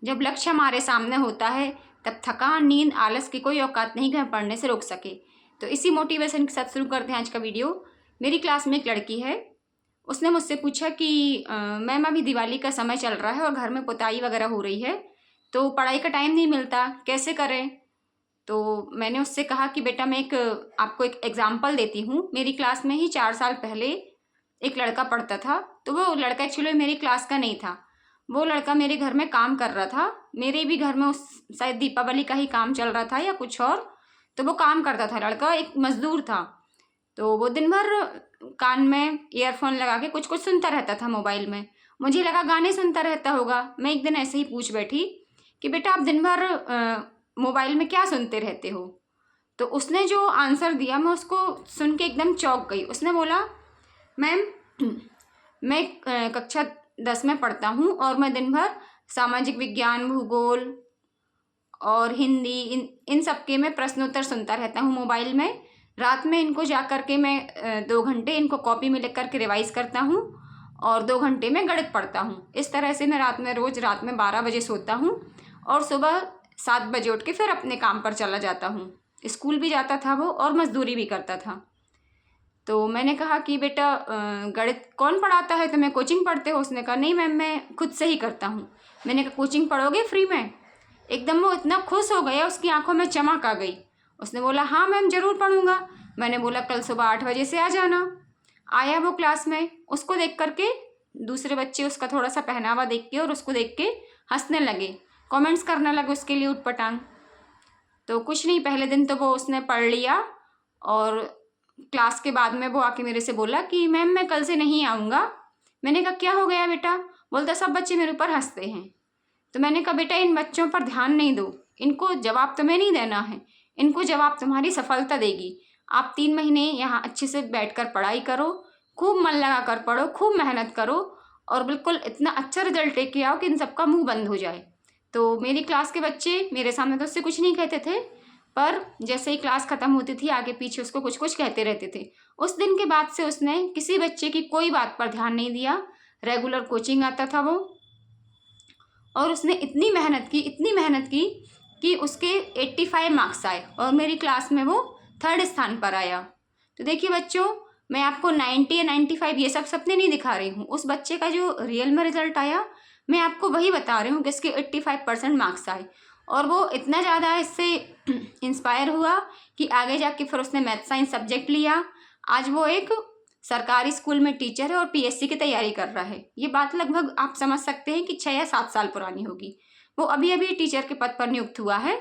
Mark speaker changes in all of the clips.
Speaker 1: जब लक्ष्य हमारे सामने होता है तब थकान, नींद, आलस की कोई औकात नहीं कि हमें पढ़ने से रोक सके। तो इसी मोटिवेशन के साथ शुरू करते हैं आज का वीडियो। मेरी क्लास में एक लड़की है, उसने मुझसे पूछा कि मैम अभी दिवाली का समय चल रहा है और घर में पुताई वगैरह हो रही है, तो पढ़ाई का टाइम नहीं मिलता, कैसे करें। तो मैंने उससे कहा कि बेटा मैं आपको एक एग्जाम्पल देती हूँ। मेरी क्लास में ही 4 साल पहले एक लड़का पढ़ता था। तो वो लड़का एक्चुअली मेरी क्लास का नहीं था, वो लड़का मेरे घर में काम कर रहा था। मेरे भी घर में उस शायद दीपावली का ही काम चल रहा था या कुछ और, तो वो काम करता था। लड़का एक मजदूर था। तो वो दिन भर कान में ईयरफोन लगा के कुछ कुछ सुनता रहता था मोबाइल में। मुझे लगा गाने सुनता रहता होगा। मैं एक दिन ऐसे ही पूछ बैठी कि बेटा आप दिन भर मोबाइल में क्या सुनते रहते हो। तो उसने जो आंसर दिया मैं उसको सुन के एकदम चौंक गई। उसने बोला मैम मैं कक्षा 10 में पढ़ता हूँ और मैं दिन भर सामाजिक विज्ञान, भूगोल और हिंदी इन सब के मैं प्रश्नोत्तर सुनता रहता हूँ मोबाइल में। रात में इनको जा कर के मैं 2 घंटे इनको कॉपी में लिख करके रिवाइज़ करता हूँ और 2 घंटे में गणित पढ़ता हूँ। इस तरह से मैं रोज़ रात में 12 बजे सोता हूँ और सुबह 7 बजे उठ के फिर अपने काम पर चला जाता हूँ। स्कूल भी जाता था वो और मज़दूरी भी करता था। तो मैंने कहा कि बेटा गणित कौन पढ़ाता है, तुम्हें कोचिंग पढ़ते हो? उसने कहा नहीं मैम मैं खुद से ही करता हूँ। मैंने कहा कोचिंग पढ़ोगे फ्री में? एकदम वो इतना खुश हो गया, उसकी आंखों में चमक आ गई। उसने बोला हाँ मैम ज़रूर पढ़ूंगा। मैंने बोला कल सुबह 8 बजे से आ जाना। आया वो क्लास में। उसको देख करके दूसरे बच्चे उसका थोड़ा सा पहनावा देख के और उसको देख के हंसने लगे, कमेंट्स करने लगे उसके लिए उटपटांग। तो कुछ नहीं, पहले दिन तो वो उसने पढ़ लिया और क्लास के बाद में वो आके मेरे से बोला कि मैम मैं कल से नहीं आऊँगा। मैंने कहा क्या हो गया बेटा? बोलता सब बच्चे मेरे ऊपर हंसते हैं। तो मैंने कहा बेटा इन बच्चों पर ध्यान नहीं दो, इनको जवाब तुम्हें नहीं देना है, इनको जवाब तुम्हारी सफलता देगी। आप 3 महीने यहाँ अच्छे से बैठकर पढ़ाई करो, खूब मन लगा कर पढ़ो, खूब मेहनत करो और बिल्कुल इतना अच्छा रिजल्ट लेके आओ कि इन सबका मुंह बंद हो जाए। तो मेरी क्लास के बच्चे मेरे सामने तो उससे कुछ नहीं कहते थे, पर जैसे ही क्लास ख़त्म होती थी आगे पीछे उसको कुछ कुछ कहते रहते थे। उस दिन के बाद से उसने किसी बच्चे की कोई बात पर ध्यान नहीं दिया। रेगुलर कोचिंग आता था वो और उसने इतनी मेहनत की, इतनी मेहनत की कि उसके 85 मार्क्स आए और मेरी क्लास में वो 3rd स्थान पर आया। तो देखिए बच्चों, मैं आपको 90 या 95 ये सब सपने नहीं दिखा रही हूँ। उस बच्चे का जो रियल में रिजल्ट आया मैं आपको वही बता रही हूँ कि इसके 85% मार्क्स आए और वो इतना ज़्यादा इससे इंस्पायर हुआ कि आगे जाके फिर उसने मैथ साइंस सब्जेक्ट लिया। आज वो एक सरकारी स्कूल में टीचर है और पीएससी की तैयारी कर रहा है। ये बात लगभग आप समझ सकते हैं कि 6 या 7 साल पुरानी होगी। वो अभी अभी टीचर के पद पर नियुक्त हुआ है।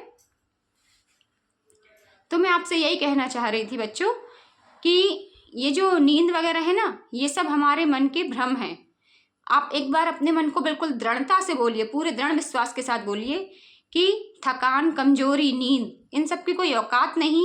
Speaker 1: तो मैं आपसे यही कहना चाह रही थी बच्चों कि ये जो नींद वगैरह है ना, ये सब हमारे मन के भ्रम हैं। आप एक बार अपने मन को बिल्कुल दृढ़ता से बोलिए, पूरे दृढ़ विश्वास के साथ बोलिए कि थकान, कमजोरी, नींद इन सब की कोई औकात नहीं,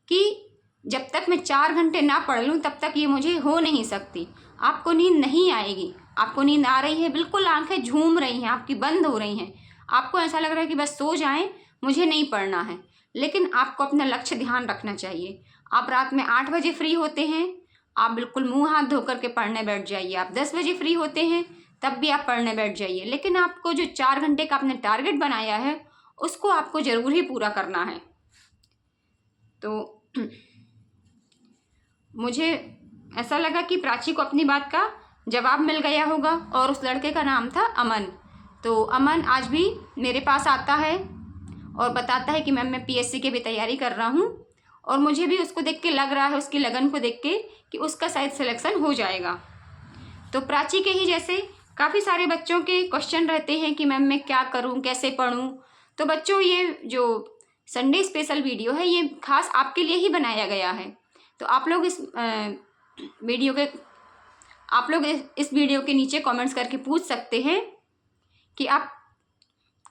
Speaker 1: कि जब तक मैं 4 घंटे ना पढ़ लूँ तब तक ये मुझे हो नहीं सकती। आपको नींद नहीं आएगी। आपको नींद आ रही है, बिल्कुल आंखें झूम रही हैं आपकी, बंद हो रही हैं, आपको ऐसा लग रहा है कि बस सो जाएं, मुझे नहीं पढ़ना है। लेकिन आपको अपना लक्ष्य ध्यान रखना चाहिए। आप रात में 8 बजे फ्री होते हैं, आप बिल्कुल मुंह हाथ धो करके पढ़ने बैठ जाइए। आप 10 बजे फ्री होते हैं तब भी आप पढ़ने बैठ जाइए। लेकिन आपको जो 4 घंटे का आपने टारगेट बनाया है उसको आपको ज़रूर ही पूरा करना है। तो मुझे ऐसा लगा कि प्राची को अपनी बात का जवाब मिल गया होगा और उस लड़के का नाम था अमन। तो अमन आज भी मेरे पास आता है और बताता है कि मैम मैं पीएससी की भी तैयारी कर रहा हूँ और मुझे भी उसको देख के लग रहा है, उसकी लगन को देख के, कि उसका शायद सिलेक्शन हो जाएगा। तो प्राची के ही जैसे काफ़ी सारे बच्चों के क्वेश्चन रहते हैं कि मैम मैं क्या करूँ, कैसे पढ़ूँ। तो बच्चों ये जो संडे स्पेशल वीडियो है ये खास आपके लिए ही बनाया गया है। तो आप लोग इस वीडियो के नीचे कमेंट्स करके पूछ सकते हैं कि आप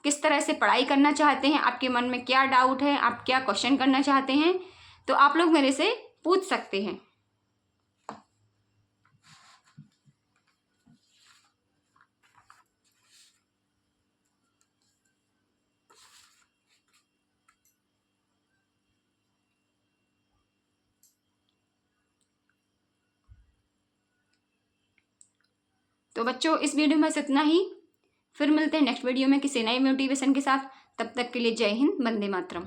Speaker 1: किस तरह से पढ़ाई करना चाहते हैं, आपके मन में क्या डाउट है, आप क्या क्वेश्चन करना चाहते हैं। तो आप लोग मेरे से पूछ सकते हैं। तो बच्चों इस वीडियो में इतना ही। फिर मिलते हैं नेक्स्ट वीडियो में किसी नए मोटिवेशन के साथ। तब तक के लिए जय हिंद, वंदे मातरम।